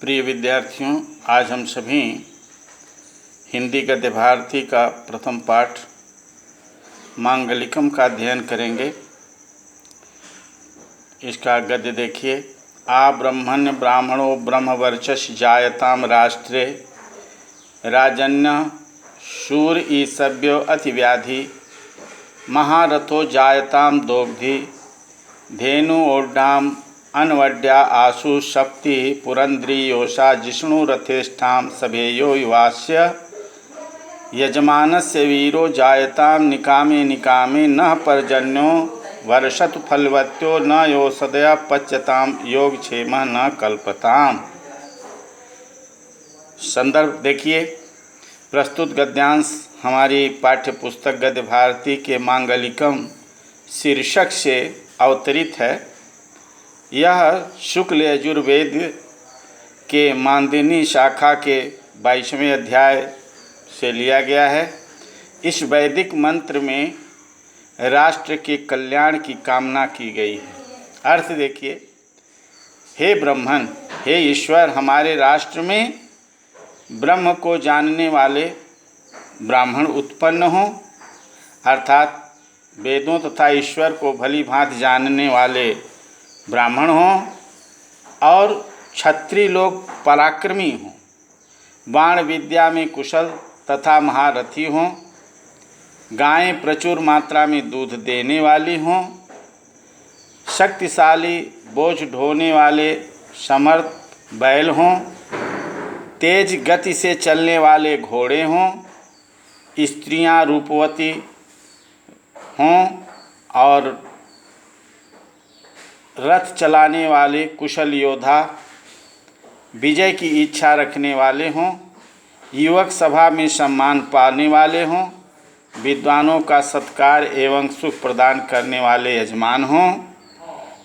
प्रिय विद्यार्थियों, आज हम सभी हिंदी गद्य भारती का प्रथम पाठ मांगलिकम का अध्ययन करेंगे। इसका गद्य देखिए। आ ब्रह्मण्य ब्राह्मणो ब्रह्मवर्चस जायताम राष्ट्रे राजन्य शूर ईसभ्यो अतिव्याधि महारथो जायताम दोग्धि धेनु ओड्डाम अनवड्या आशु शक्ति पुरंद्रियोषा जिष्णुरथेष्ठां सभेयो युवास्य यजमानस्य वीरो जायताम निकामे निकामे न पर्जन्यो वर्षतु फलवत्यो न योषदया पच्यताम योगक्षेमः न कल्पताम। संदर्भ देखिए। प्रस्तुत गद्यांश हमारी पाठ्य पुस्तक गद्य भारती के मांगलिकम शीर्षक से अवतरित है। यह शुक्ल यजुर्वेद के मानदिनी शाखा के 22वें अध्याय से लिया गया है। इस वैदिक मंत्र में राष्ट्र के कल्याण की कामना की गई है। अर्थ देखिए। हे ब्रह्मन, हे ईश्वर, हमारे राष्ट्र में ब्रह्म को जानने वाले ब्राह्मण उत्पन्न हों, अर्थात वेदों तथा ईश्वर को भली भांति जानने वाले ब्राह्मण हों और क्षत्रिय लोग पराक्रमी हों, बाण विद्या में कुशल तथा महारथी हों, गायें प्रचुर मात्रा में दूध देने वाली हों, शक्तिशाली बोझ ढोने वाले समर्थ बैल हों, तेज गति से चलने वाले घोड़े हों, स्त्रियां रूपवती हों और रथ चलाने वाले कुशल योद्धा विजय की इच्छा रखने वाले हों, युवक सभा में सम्मान पाने वाले हों, विद्वानों का सत्कार एवं सुख प्रदान करने वाले यजमान हों,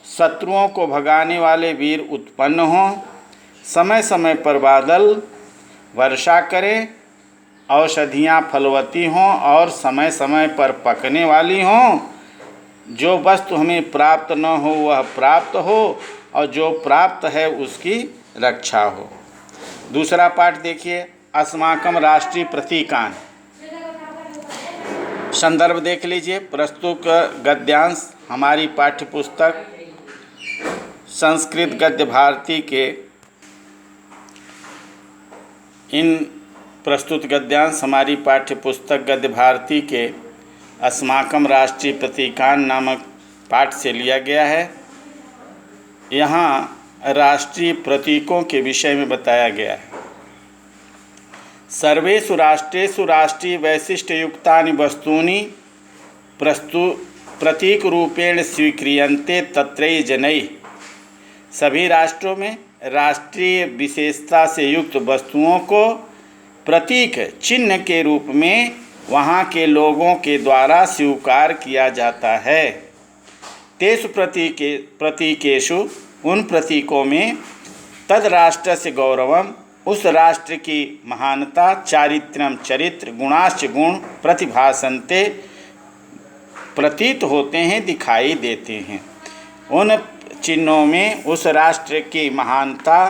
शत्रुओं को भगाने वाले वीर उत्पन्न हों, समय समय पर बादल वर्षा करें, औषधियाँ फलवती हों और समय समय पर पकने वाली हों, जो वस्तु हमें प्राप्त न हो वह प्राप्त हो और जो प्राप्त है उसकी रक्षा हो। दूसरा पाठ देखिए। अस्माकम राष्ट्रीय प्रतीकान। संदर्भ देख लीजिए। प्रस्तुत गद्यांश हमारी पाठ्यपुस्तक संस्कृत गद्य भारती के प्रस्तुत गद्यांश हमारी पाठ्यपुस्तक गद्य भारती के अस्माकम राष्ट्रीय प्रतीकान नामक पाठ से लिया गया है। यहाँ राष्ट्रीय प्रतीकों के विषय में बताया गया है। सर्वेषु राष्ट्रेषु राष्ट्रीय वैशिष्ट्ययुक्तानि वस्तूनि प्रतीक रूपेण स्वीक्रियन्ते तत्रैव जनैः। सभी राष्ट्रों में राष्ट्रीय विशेषता से युक्त वस्तुओं को प्रतीक चिन्ह के रूप में वहाँ के लोगों के द्वारा स्वीकार किया जाता है। तेषु प्रतीकेषु उन प्रतीकों में तद राष्ट्र से गौरवम, उस राष्ट्र की महानता, चारित्र्यम चरित्र, गुणाश्च गुण प्रतिभासन्ते प्रतीत होते हैं, दिखाई देते हैं। उन चिन्हों में उस राष्ट्र की महानता,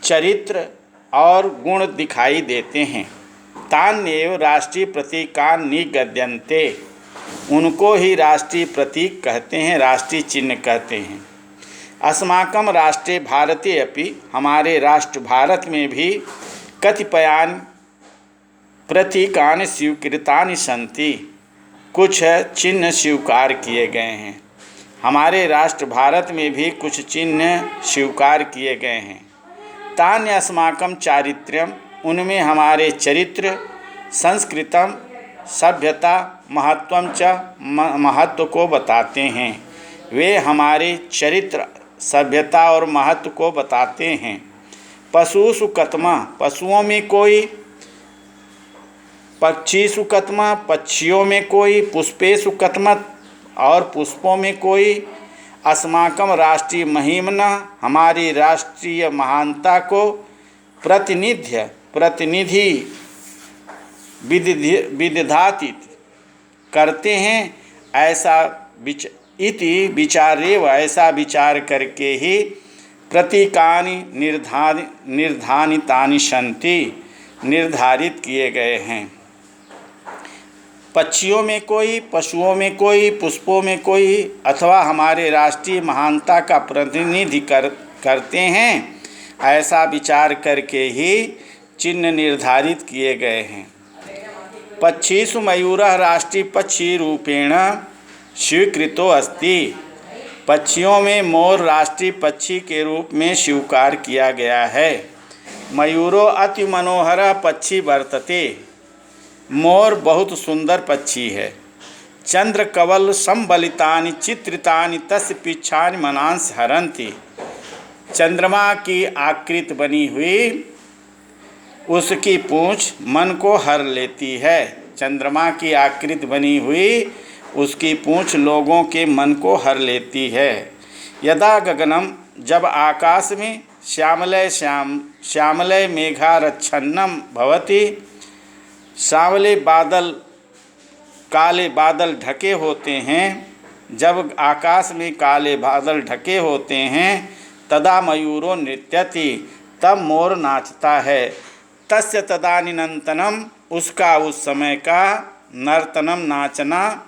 चरित्र और गुण दिखाई देते हैं। तान्येव राष्ट्रीय प्रतीकान निगद्यन्ते, उनको ही राष्ट्रीय प्रतीक कहते हैं, राष्ट्रीय चिन्ह कहते हैं। अस्माकम राष्ट्रे भारते अपि, हमारे राष्ट्र भारत में भी कतिपयान प्रतीकानि स्वीकृतानि सन्ति, कुछ चिन्ह स्वीकार किए गए हैं। हमारे राष्ट्र भारत में भी कुछ चिन्ह स्वीकार किए गए हैं। तान्य अस्माकम चारित्र्यम, उनमें हमारे चरित्र, संस्कृतम सभ्यता, महत्वम च महत्व को बताते हैं। वे हमारे चरित्र, सभ्यता और महत्व को बताते हैं। पशुषु कतमा, पशुओं में कोई, पक्षीषु कतमा, पक्षियों में कोई, पुष्पेषु कतमा और पुष्पों में कोई। अस्माकम राष्ट्रीय महिमना, हमारी राष्ट्रीय महानता को प्रतिनिधि विदधाति करते हैं। ऐसा इति विचारेव, ऐसा विचार करके ही प्रतीकानि निर्धारितानि सन्ति, निर्धारित किए गए हैं। पक्षियों में कोई, पशुओं में कोई, पुष्पों में कोई, अथवा हमारे राष्ट्रीय महानता का प्रतिनिधि करते हैं, ऐसा विचार करके ही चिन्ह निर्धारित किए गए हैं। पक्षिषु मयूरः राष्ट्रीय पक्षी रूपेण स्वीकृतो अस्ति। पक्षियों में मोर राष्ट्रीय पक्षी के रूप में स्वीकार किया गया है। मयूरो अति मनोहर पक्षी वर्तते। मोर बहुत सुंदर पक्षी है। चंद्र कवल संबलितानि चित्रितानि तस्य पीच्छानि मनांस हरन्ति। चंद्रमा की आकृति बनी हुई उसकी पूंछ मन को हर लेती है। चंद्रमा की आकृति बनी हुई उसकी पूंछ लोगों के मन को हर लेती है। यदा गगनम, जब आकाश में श्यामलय मेघारच्छन्नम भवति, सांवले बादल, काले बादल ढके होते हैं, जब आकाश में काले बादल ढके होते हैं, तदा मयूरो नृत्यति, तब मोर नाचता है। तस्य तदानीनंतनम, उसका उस समय का नर्तनम नाचना,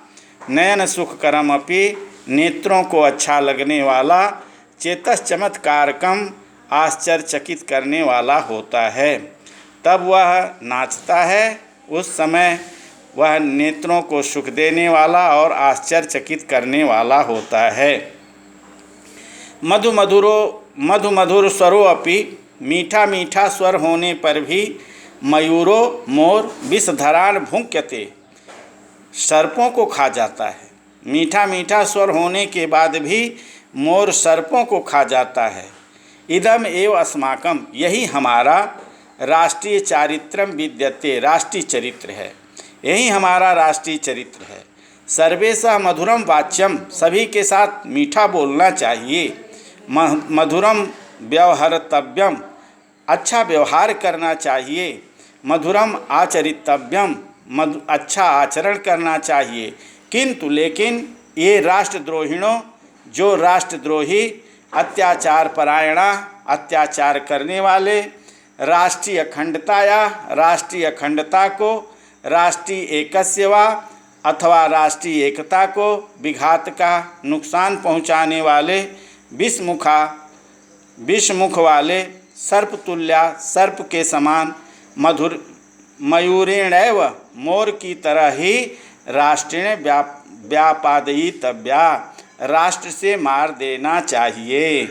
नयन सुखकरम अपि, नेत्रों को अच्छा लगने वाला, चेतस चमत्कारकम, आश्चर्यचकित करने वाला होता है। तब वह नाचता है, उस समय वह नेत्रों को सुख देने वाला और आश्चर्यचकित करने वाला होता है। मधुर स्वरो अपि, मीठा मीठा स्वर होने पर भी मयूरो मोर विषधरान भुंक्यते, सर्पों को खा जाता है। मीठा मीठा स्वर होने के बाद भी मोर सर्पों को खा जाता है। इदम एव अस्माकम, यही हमारा राष्ट्रीय चारित्रम विद्यते, राष्ट्रीय चरित्र है। यही हमारा राष्ट्रीय चरित्र है। सर्वेशः मधुरम वाच्यम, सभी के साथ मीठा बोलना चाहिए। मधुरम व्यवहर्तव्यम, अच्छा व्यवहार करना चाहिए। मधुरम आचरितव्यम, अच्छा आचरण करना चाहिए। किंतु लेकिन ये राष्ट्रद्रोहिणों, जो राष्ट्रद्रोही, अत्याचार परायणा, अत्याचार करने वाले, राष्ट्रीय अखंडता को, राष्ट्रीय एकस्य वा अथवा राष्ट्रीय एकता को विघात का नुकसान पहुँचाने वाले, विषमुख वाले, सर्पतुल्या, सर्प के समान, मयूरेणैव, मोर की तरह ही राष्ट्रेण व्यापादयितव्या, राष्ट्र से मार देना चाहिए।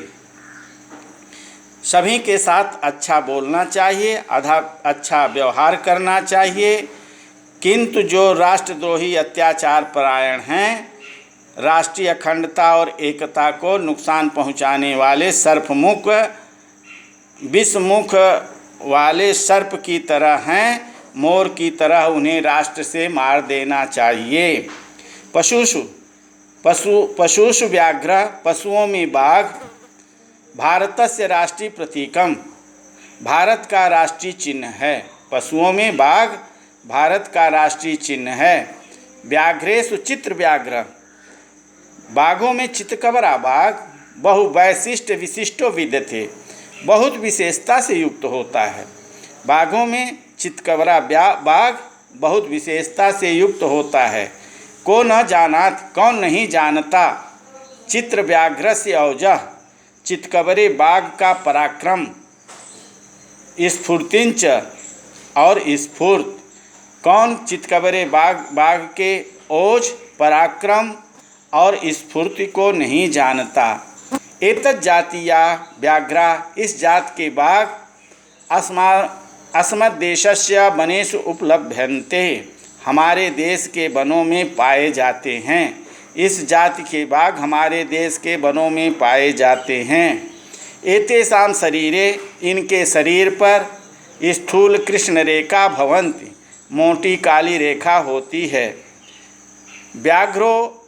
सभी के साथ अच्छा बोलना चाहिए, अच्छा व्यवहार करना चाहिए। किंतु जो राष्ट्रद्रोही, अत्याचार परायण हैं, राष्ट्रीय अखंडता और एकता को नुकसान पहुंचाने वाले, सर्पमुख, विषमुख वाले सर्प की तरह हैं, मोर की तरह उन्हें राष्ट्र से मार देना चाहिए। पशुषु व्याघ्र, पशुओं में बाघ, भारतस्य राष्ट्रीय प्रतीकम, भारत का राष्ट्रीय चिन्ह है। पशुओं में बाघ भारत का राष्ट्रीय चिन्ह है। व्याघ्रेषु चित्र व्याघ्र, बाघों में चितकबरा बाघ, बहुवैशिष्ट विशिष्टो विद्यते, बहुत विशेषता से युक्त होता है। बाघों में चितकबरा बाघ बहुत विशेषता से युक्त होता है। को न जानात, कौन नहीं जानता, चित्र व्याघ्र से औजह, चितकबरे बाघ का पराक्रम, स्फूर्तिंच और स्फूर्त, कौन चितकबरे बाघ के ओज, पराक्रम और स्फूर्ति को नहीं जानता। एतत् जातीया व्याघ्रा, इस जात के बाघ अस्मद्देशस्य वनेषु उपलभ्यन्ते, हमारे देश के वनों में पाए जाते हैं। इस जाति के बाघ हमारे देश के वनों में पाए जाते हैं। एतेषां शरीरे, इनके शरीर पर स्थूल कृष्ण रेखा भवन्ति, मोटी काली रेखा होती है। व्याघ्रो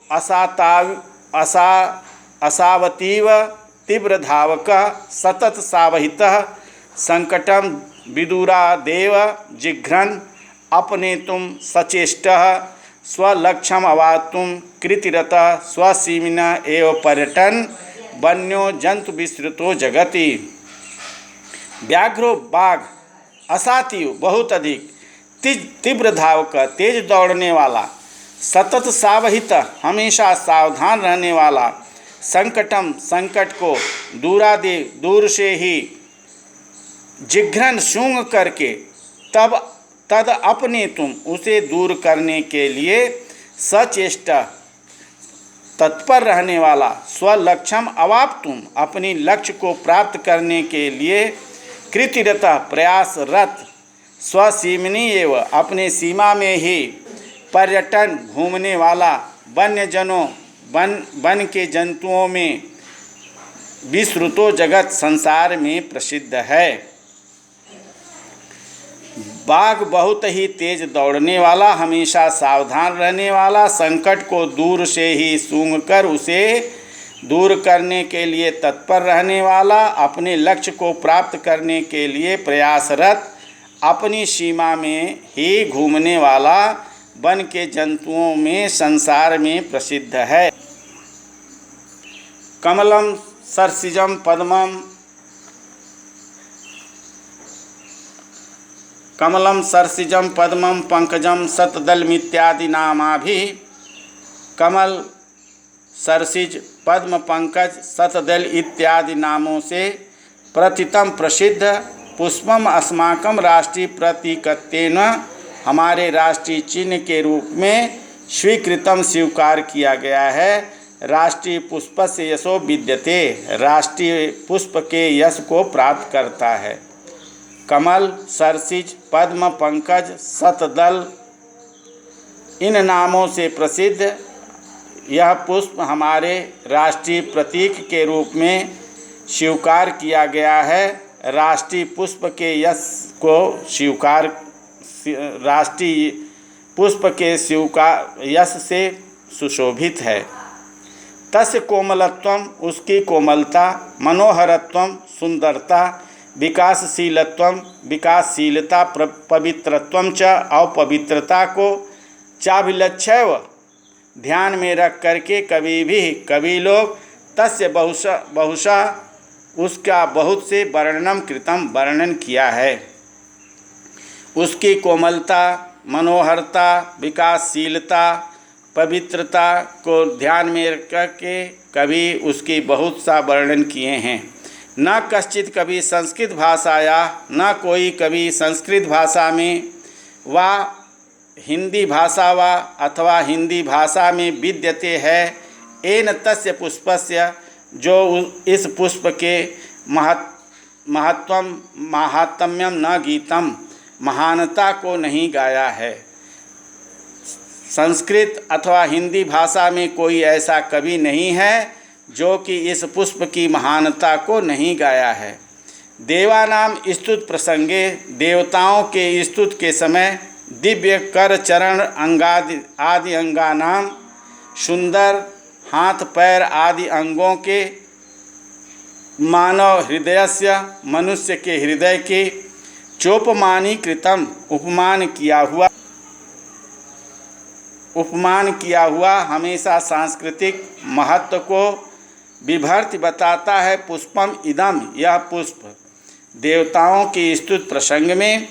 असावतीव तीव्र धावक, सतत सावहितः संकटम विदुरादेव जिघ्रन् अपनेतुं सचेष्टः, स्वलक्ष्यम अवातुं कृतिरतः स्वसीमिन एव पर्यटन वन्यो जंतु विस्तृतो जगति। व्याघ्रो बाघ असातीव बहुत अधिक तीव्र धावक तेज दौड़ने वाला, सतत सावहित हमेशा सावधान रहने वाला, संकटम संकट को दूर से ही जिघ्रन सूंघ करके तद अपने तुम उसे दूर करने के लिए सचेष्टा तत्पर रहने वाला, स्वलक्ष्यम अवाप तुम अपनी लक्ष्य को प्राप्त करने के लिए कृतिरत प्रयासरत, स्वसीमनी एवं अपने सीमा में ही पर्यटन घूमने वाला, वन्यजनों वन के जंतुओं में विश्रुतो जगत संसार में प्रसिद्ध है। बाघ बहुत ही तेज दौड़ने वाला, हमेशा सावधान रहने वाला, संकट को दूर से ही सूंघकर उसे दूर करने के लिए तत्पर रहने वाला, अपने लक्ष्य को प्राप्त करने के लिए प्रयासरत, अपनी सीमा में ही घूमने वाला, वन के जंतुओं में संसार में प्रसिद्ध है। कमलम सरसिजम पद्मम कमलम सरसिजम पद्मम पंकजम शतदलमित्यादि नामाभि। कमल, सरसिज, पद्म, पंकज, शतदल इत्यादि नामों से प्रतितम प्रसिद्ध पुष्पम अस्माकं राष्ट्रीय प्रतीकत्वेन हमारे राष्ट्रीय चिन्ह के रूप में स्वीकृतम स्वीकार किया गया है। राष्ट्रीय पुष्प से यशो विद्यते, राष्ट्रीय पुष्प के यश को प्राप्त करता है। कमल, सरसिज, पद्म, पंकज, शतदल इन नामों से प्रसिद्ध यह पुष्प हमारे राष्ट्रीय प्रतीक के रूप में स्वीकार किया गया है। राष्ट्रीय पुष्प के यश को स्वीकार राष्ट्रीय पुष्प के स्वीकार यश से सुशोभित है। तस्य कोमलत्वम उसकी कोमलता, मनोहरत्वम सुंदरता, विकासशीलत्वम विकासशीलता, पवित्रत्वम च अपवित्रता को चाभिलक्ष्यव ध्यान में रख करके कवि लोग तस्य बहुशः उसका बहुत से वर्णनम कृतम वर्णन किया है। उसकी कोमलता, मनोहरता, विकासशीलता, पवित्रता को ध्यान में रख करके कभी उसकी बहुत सा वर्णन किए हैं। न कश्चित कभी संस्कृत भाषाया, न कोई कभी संस्कृत भाषा में वा हिंदी भाषा वा अथवा हिंदी भाषा में विद्यते है एन तस्य पुष्पस्य जो इस पुष्प के महात्म्यम न गीतम महानता को नहीं गाया है। संस्कृत अथवा हिंदी भाषा में कोई ऐसा कवि नहीं है जो कि इस पुष्प की महानता को नहीं गाया है। देवानाम स्तुत प्रसंगे देवताओं के स्तुत के समय दिव्य कर चरण आदि अंगानाम सुंदर हाथ पैर आदि अंगों के मानव हृदयस्य मनुष्य के हृदय के चोपमानी कृतम उपमान किया हुआ हमेशा सांस्कृतिक महत्व को विभर्ति बताता है। पुष्पम इदम यह पुष्प देवताओं की स्तुत प्रसंग में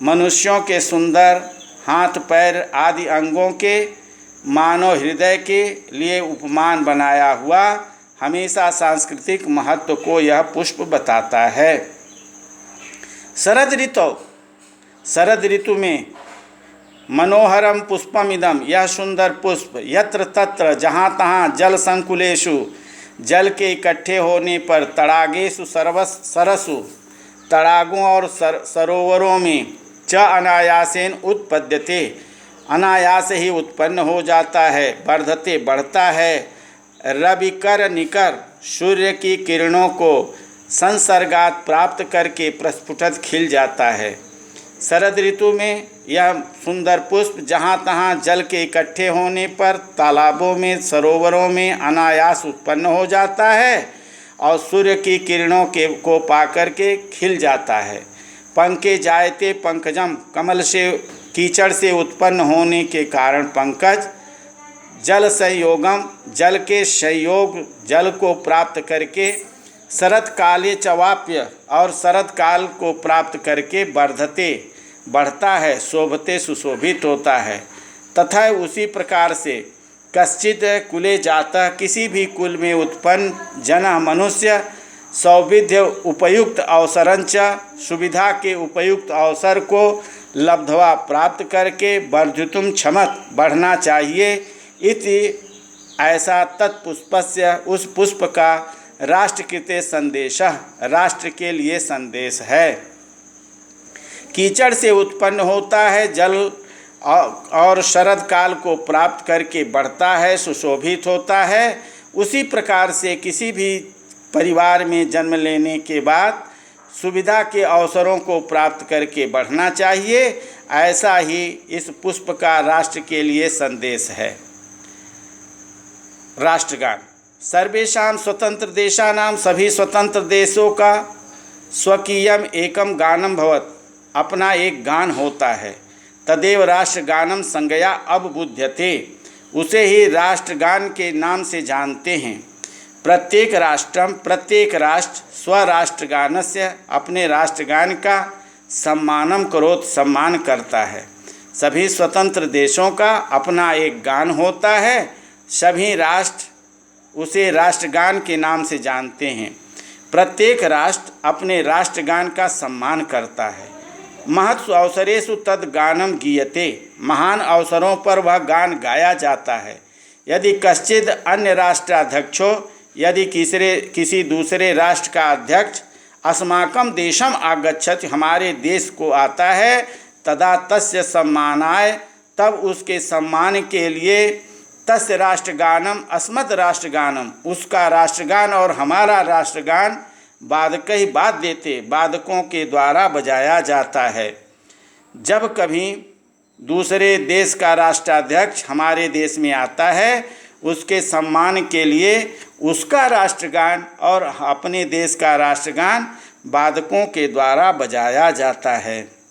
मनुष्यों के सुंदर हाथ पैर आदि अंगों के मानव हृदय के लिए उपमान बनाया हुआ हमेशा सांस्कृतिक महत्व को यह पुष्प बताता है। शरद ऋतु में मनोहरम पुष्पमिदम यह सुंदर पुष्प यत्र तत्र जहाँ तहाँ जल संकुलेषु जल के इकट्ठे होने पर तड़ागेषु सरसु तड़ागों और सरोवरों में च अनायासेन उत्पद्यते अनायास ही उत्पन्न हो जाता है। वर्धते बढ़ता है। रविकर निकर सूर्य की किरणों को संसर्गात प्राप्त करके प्रस्फुटत खिल जाता है। शरद ऋतु में यह सुंदर पुष्प जहाँ तहाँ जल के इकट्ठे होने पर तालाबों में सरोवरों में अनायास उत्पन्न हो जाता है और सूर्य की किरणों को पाकर के खिल जाता है। पंके जायते पंकजम कमल से कीचड़ से उत्पन्न होने के कारण पंकज जल संयोगम, जल के संयोग, जल को प्राप्त करके शरत काले चवाप्य, और शरत काल को प्राप्त करके वर्धते, बढ़ता है, शोभते, सुशोभित होता है। तथा उसी प्रकार से कश्चित कुले जाता, किसी भी कुल में उत्पन्न जन मनुष्य सौविध्य उपयुक्त अवसरंच, सुविधा के उपयुक्त अवसर को लब्धवा प्राप्त करके वर्धितुम क्षमत, बढ़ना चाहिए। इति ऐसा तत्पुष्पस्य, उस पुष्प का राष्ट्रकृते संदेश, राष्ट्र के लिए संदेश है। कीचड़ से उत्पन्न होता है, जल और शरद काल को प्राप्त करके बढ़ता है, सुशोभित होता है। उसी प्रकार से किसी भी परिवार में जन्म लेने के बाद सुविधा के अवसरों को प्राप्त करके बढ़ना चाहिए। ऐसा ही इस पुष्प का राष्ट्र के लिए संदेश है। राष्ट्रगान। सर्वेषां स्वतंत्र देशानां, सभी स्वतंत्र देशों का स्वकीयम एकम गानम भवत, अपना एक गान होता है। तदेव राष्ट्रगानम संज्ञया अवबुध्यते, उसे ही राष्ट्रगान के नाम से जानते हैं। प्रत्येक राष्ट्र स्वराष्ट्रगानस्य, अपने राष्ट्रगान का सम्मानम करोत, सम्मान करता है। सभी स्वतंत्र देशों का अपना एक गान होता है, सभी राष्ट्र उसे राष्ट्रगान के नाम से जानते हैं। प्रत्येक राष्ट्र अपने राष्ट्रगान का सम्मान करता है। महत्सु अवसरेषु तद गानम गीयते, महान अवसरों पर वह गान गाया जाता है। यदि कश्चिद अन्य राष्ट्राध्यक्षो, यदि किसी दूसरे राष्ट्र का अध्यक्ष अस्माकं देशम आगच्छति, हमारे देश को आता है, तदा तस्य सम्मानाय, तब उसके सम्मान के लिए तस्य राष्ट्रगानम अस्मत् राष्ट्रगानम, उसका राष्ट्रगान और हमारा राष्ट्रगान वादकई बाद देते, वादकों के द्वारा बजाया जाता है। जब कभी दूसरे देश का राष्ट्राध्यक्ष हमारे देश में आता है, उसके सम्मान के लिए उसका राष्ट्रगान और अपने देश का राष्ट्रगान वादकों के द्वारा बजाया जाता है।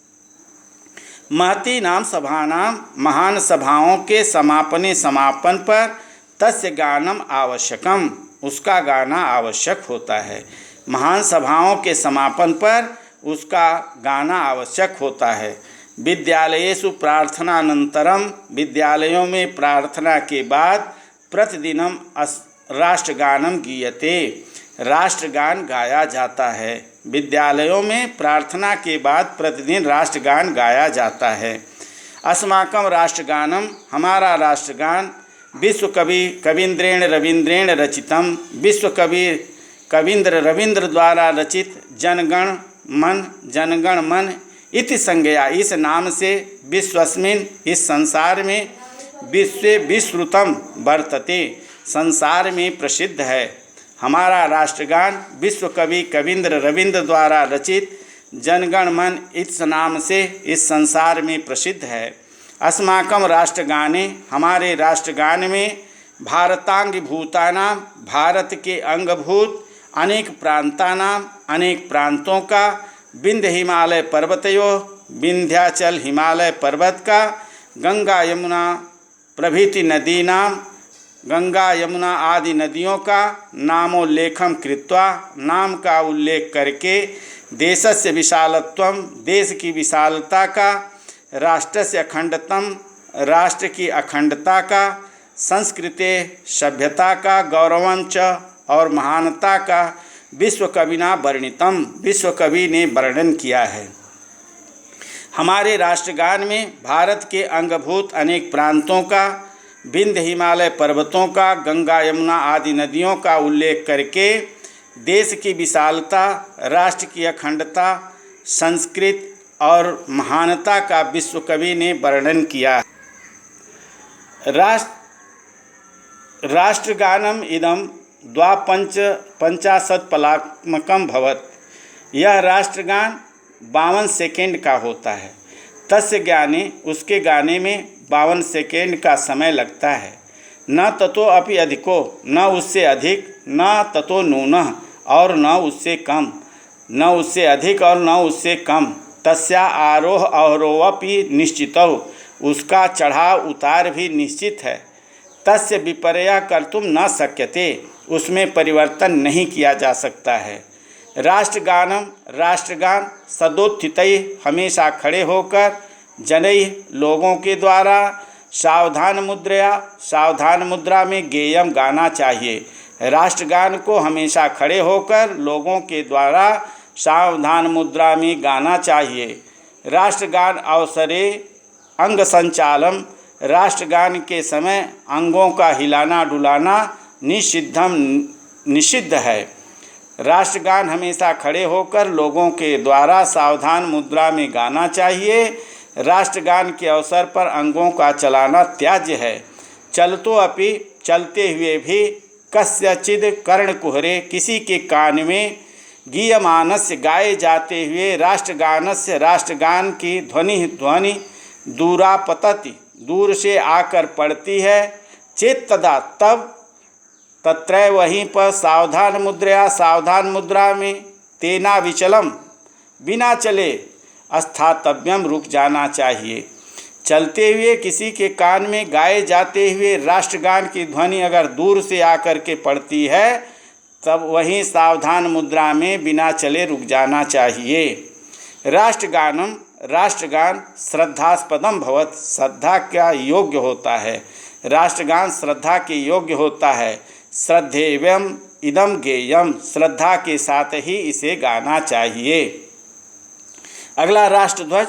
महती नाम सभानाम, महान सभाओं के समापन पर तस्य गानम आवश्यकम, उसका गाना आवश्यक होता है। महान सभाओं के समापन पर उसका गाना आवश्यक होता है। विद्यालयेषु प्रार्थनानंतरम, विद्यालयों में प्रार्थना के बाद प्रतिदिनम राष्ट्रगानम गीयते, राष्ट्रगान गाया जाता है। विद्यालयों में प्रार्थना के बाद प्रतिदिन राष्ट्रगान गाया जाता है। अस्माकं राष्ट्रगानम, हमारा राष्ट्रगान विश्वकवि कवींद्रेण रवींद्रेण रचितम, विश्वकवि कवींद्र रवींद्र द्वारा रचित जनगण मन इति संज्ञया, इस नाम से विश्वस्मिन्, इस संसार में, विश्वे विश्रुतम वर्तते, संसार में प्रसिद्ध है। हमारा राष्ट्रगान विश्वकवि कवींद्र रवींद्र द्वारा रचित जनगण मन इस नाम से इस संसार में प्रसिद्ध है। अस्माकं राष्ट्रगाने, हमारे राष्ट्रगान में भारतांगभूतानां, भारत के अंगभूत अनेक प्रांतानां, अनेक प्रांतों का, विंध्य हिमालय पर्वतयो, विंध्याचल हिमालय पर्वत का, गंगा यमुना प्रभृति नदी नाम, गंगा यमुना आदि नदियों का नामोल्लेखम कृत्वा, नाम का उल्लेख करके, देशस्य विशालत्वम, देश की विशालता का, राष्ट्रस्य अखंडतम, राष्ट्र की अखंडता का, संस्कृते सभ्यता का, गौरवंच और महानता का, विश्वकविना वर्णितम, विश्वकवि ने वर्णन किया है। हमारे राष्ट्रगान में भारत के अंगभूत अनेक प्रांतों का, विंध्य हिमालय पर्वतों का, गंगा यमुना आदि नदियों का उल्लेख करके देश की विशालता, राष्ट्र की अखंडता, संस्कृत और महानता का विश्वकवि ने वर्णन किया है। राष्ट्रगानम इदम द्वापंचाशत्पलात्मकम भवत, यह राष्ट्रगान 52 सेकेंड का होता है। तस्य ज्ञाने, उसके गाने में 52 सेकेंड का समय लगता है। न ततो अपि अधिको, न उससे अधिक, न ततो नूनः, और न उससे कम, न उससे अधिक और न उससे कम। तस्या आरोह अवरोहपि निश्चितौ, उसका चढ़ाव उतार भी निश्चित है। तस्य विपर्या कर्तुम न शक्यते, उसमें परिवर्तन नहीं किया जा सकता है। राष्ट्रगानम, राष्ट्रगान सदोत्थितै, हमेशा खड़े होकर, जनैः, लोगों के द्वारा, सावधान मुद्रया, सावधान मुद्रा में गेयम, गाना चाहिए। राष्ट्रगान को हमेशा खड़े होकर, लोगों के द्वारा, सावधान मुद्रा में गाना चाहिए। राष्ट्रगान अवसरे अंग संचालम, राष्ट्रगान के समय अंगों का हिलाना डुलाना निषिद्ध है। राष्ट्रगान हमेशा खड़े होकर, लोगों के द्वारा, सावधान मुद्रा में गाना चाहिए। राष्ट्रगान के अवसर पर अंगों का चलाना त्याज्य है। चलतो अपि, चलते हुए भी, कस्यचिद कर्णकुहरे, किसी के कान में, गीयमानस्य, गाए जाते हुए, राष्ट्रगानस्य, राष्ट्रगान की ध्वनि दूरापतति, दूर से आकर पड़ती है। चेत तदा, तब, तत्रैव, वहीं पर, सावधान मुद्रया, सावधान मुद्रा में, तेना विचलम, बिना चले, अस्थातव्यम, रुक जाना चाहिए। चलते हुए किसी के कान में गाए जाते हुए राष्ट्रगान की ध्वनि अगर दूर से आकर के पड़ती है, तब वहीं सावधान मुद्रा में बिना चले रुक जाना चाहिए। राष्ट्रगानम, राष्ट्रगान श्रद्धास्पदम भवत, श्रद्धा का योग्य होता है। राष्ट्रगान श्रद्धा के योग्य होता है। श्रद्धेयम इदम गेयम, श्रद्धा के साथ ही इसे गाना चाहिए। अगला राष्ट्रध्वज।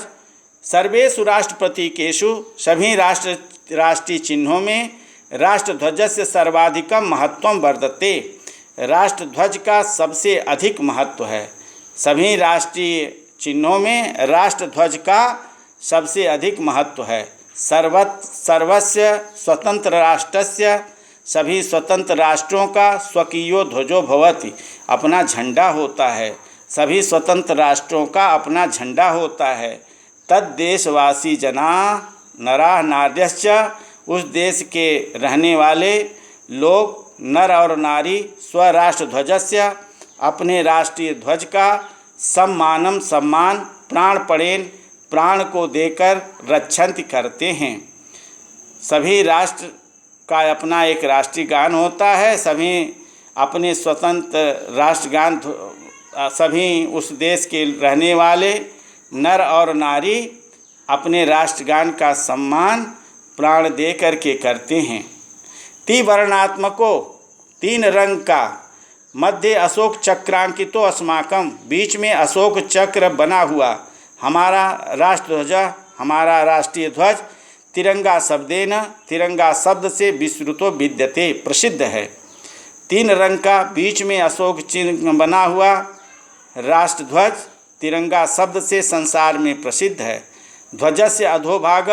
सर्वेषु राष्ट्र प्रतीकेषु, सभी राष्ट्रीय चिन्हों में, राष्ट्रध्वजस्य सर्वाधिकम महत्वम वर्तते, राष्ट्रध्वज का सबसे अधिक महत्व है। सभी राष्ट्रीय चिन्हों में राष्ट्रध्वज का सबसे अधिक महत्व है। सर्वस्य स्वतंत्र राष्ट्रस्य, सभी स्वतंत्र राष्ट्रों का, स्वकीयो ध्वजो भवति, अपना झंडा होता है। सभी स्वतंत्र राष्ट्रों का अपना झंडा होता है। तद देशवासी जना नरा नार्यश्च, उस देश के रहने वाले लोग, नर और नारी, स्वराष्ट्र ध्वजस्य, अपने राष्ट्रीय ध्वज का, सम्मानम, सम्मान, प्राणपणेन, प्राण को देकर, रक्षन्ति, करते हैं। सभी राष्ट्र का अपना एक राष्ट्रीय गान होता है। सभी अपने स्वतंत्र राष्ट्रगान, सभी उस देश के रहने वाले नर और नारी अपने राष्ट्रगान का सम्मान प्राण दे करके करते हैं। त्रिवर्णात्मको, 3 रंग का, मध्य अशोक चक्रांकितो अस्माकम, बीच में अशोक चक्र बना हुआ हमारा राष्ट्रध्वज, हमारा राष्ट्रीय ध्वज, तिरंगा शब्देन, तिरंगा शब्द से विस्तृतो विद्यते, प्रसिद्ध है। 3 रंग का, बीच में अशोक चिन्ह बना हुआ राष्ट्रध्वज, तिरंगा शब्द से संसार में प्रसिद्ध है। ध्वजस्य अधोभाग,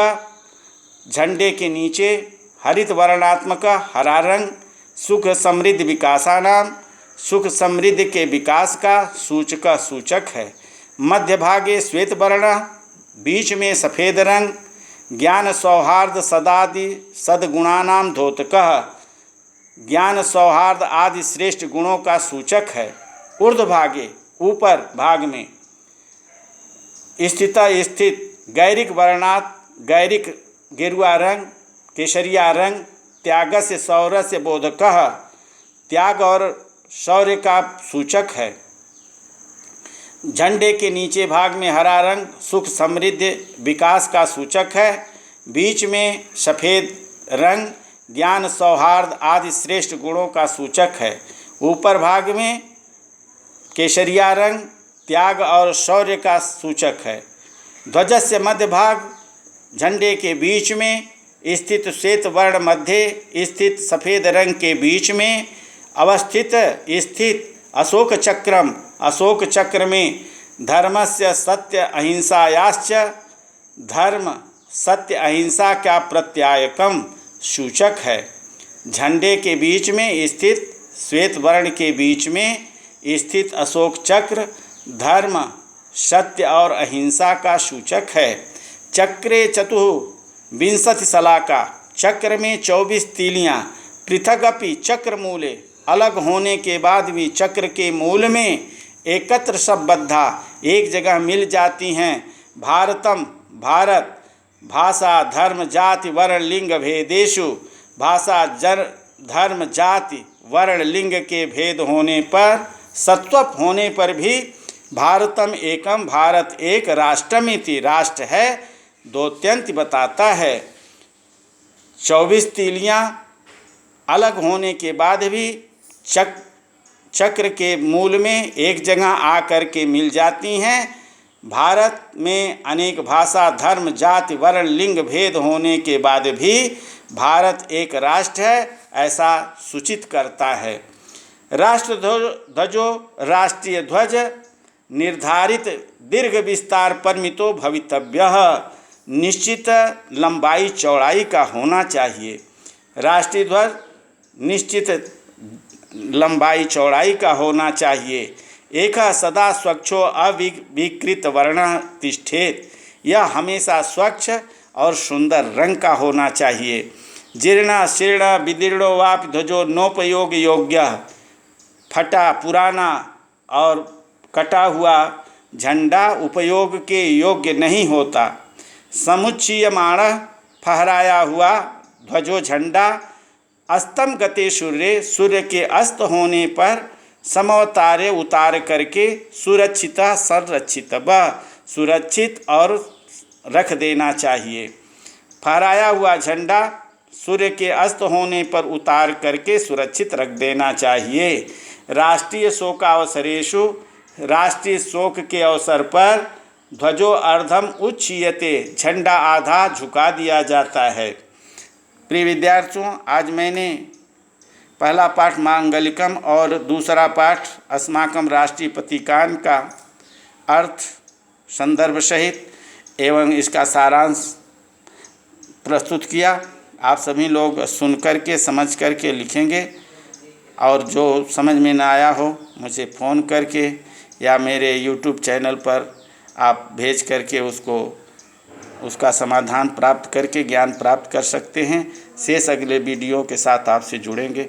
झंडे के नीचे, हरित वर्णात्मक, हरा रंग, सुख समृद्धि विकासानाम, सुख समृद्धि के विकास का सूचक है। मध्य भागे श्वेत वर्ण, बीच में सफ़ेद रंग, ज्ञान सौहार्द सदादि सद्गुणानाम द्योतकः, ज्ञान सौहार्द आदि श्रेष्ठ गुणों का सूचक है। ऊर्ध्व भागे, ऊपर भाग में, स्थित गैरिक वर्णात्, गैरिक गेरुआ रंग, केसरिया रंग, त्यागस्य शौर्यस्य बोधकः, त्याग और शौर्य का सूचक है। झंडे के नीचे भाग में हरा रंग सुख समृद्धि विकास का सूचक है। बीच में सफ़ेद रंग ज्ञान सौहार्द आदि श्रेष्ठ गुणों का सूचक है। ऊपर भाग में केसरिया रंग त्याग और शौर्य का सूचक है। ध्वजस्य मध्य भाग, झंडे के बीच में स्थित श्वेत वर्ण मध्य स्थित सफ़ेद रंग के बीच में अवस्थित स्थित अशोक चक्रम, अशोक चक्र में धर्मस्य सत्य अहिंसायाश्च, धर्म सत्य अहिंसा का प्रत्यायकम सूचक है। झंडे के बीच में स्थित श्वेत वर्ण के बीच में स्थित अशोक चक्र धर्म सत्य और अहिंसा का सूचक है। चक्रे चतुर्विंशति शलाका, चक्र में 24 तीलियाँ, पृथगपि चक्र मूले, अलग होने के बाद भी चक्र के मूल में एकत्र शब्दबद्धा, एक जगह मिल जाती हैं। भारतम, भारत, भाषा धर्म जाति वर्ण लिंग भेदेषु, भाषा, धर्म, जाति, वर्ण, लिंग के भेद होने पर, सत्वप होने पर भी भारतम एकम, भारत एक, राष्ट्रमिति, राष्ट्र है, दोत्यंत बताता है। 24 तीलियाँ अलग होने के बाद भी चक्र के मूल में एक जगह आकर के मिल जाती हैं। भारत में अनेक भाषा, धर्म, जाति, वर्ण, लिंग भेद होने के बाद भी भारत एक राष्ट्र है, ऐसा सूचित करता है। राष्ट्र ध्वजो राष्ट्रीय ध्वज निर्धारित दीर्घ विस्तार परिमितो भवितव्यः, निश्चित लंबाई चौड़ाई का होना चाहिए। राष्ट्रीय ध्वज निश्चित लंबाई चौड़ाई का होना चाहिए। एक सदा स्वच्छो अविकृत वर्ण तिष्ठेत, यह हमेशा स्वच्छ और सुंदर रंग का होना चाहिए। जीर्ण शीर्ण विदीर्णो वापि ध्वजो नोपयोग योग्य, फटा, पुराना और कटा हुआ झंडा उपयोग के योग्य नहीं होता। समुच्चीयमाण फहराया हुआ ध्वजो झंडा अस्तम गते सूर्य, सूर्य के अस्त होने पर समवतारे उतार करके सुरक्षित संरक्षित व सुरक्षित और रख देना चाहिए। फहराया हुआ झंडा सूर्य के अस्त होने पर उतार करके सुरक्षित रख देना चाहिए। राष्ट्रीय शोकावसरेषु, राष्ट्रीय शोक के अवसर पर ध्वजो अर्धम उच्चीयते, झंडा आधा झुका दिया जाता है। प्रिय विद्यार्थियों, आज मैंने पहला पाठ मांगलिकम और दूसरा पाठ अस्माकं राष्ट्रीय प्रतीकान का अर्थ संदर्भ सहित एवं इसका सारांश प्रस्तुत किया। आप सभी लोग सुन कर के समझ कर के लिखेंगे और जो समझ में ना आया हो मुझे फ़ोन करके या मेरे YouTube चैनल पर आप भेज करके उसका समाधान प्राप्त करके ज्ञान प्राप्त कर सकते हैं। शेष अगले वीडियो के साथ आपसे जुड़ेंगे।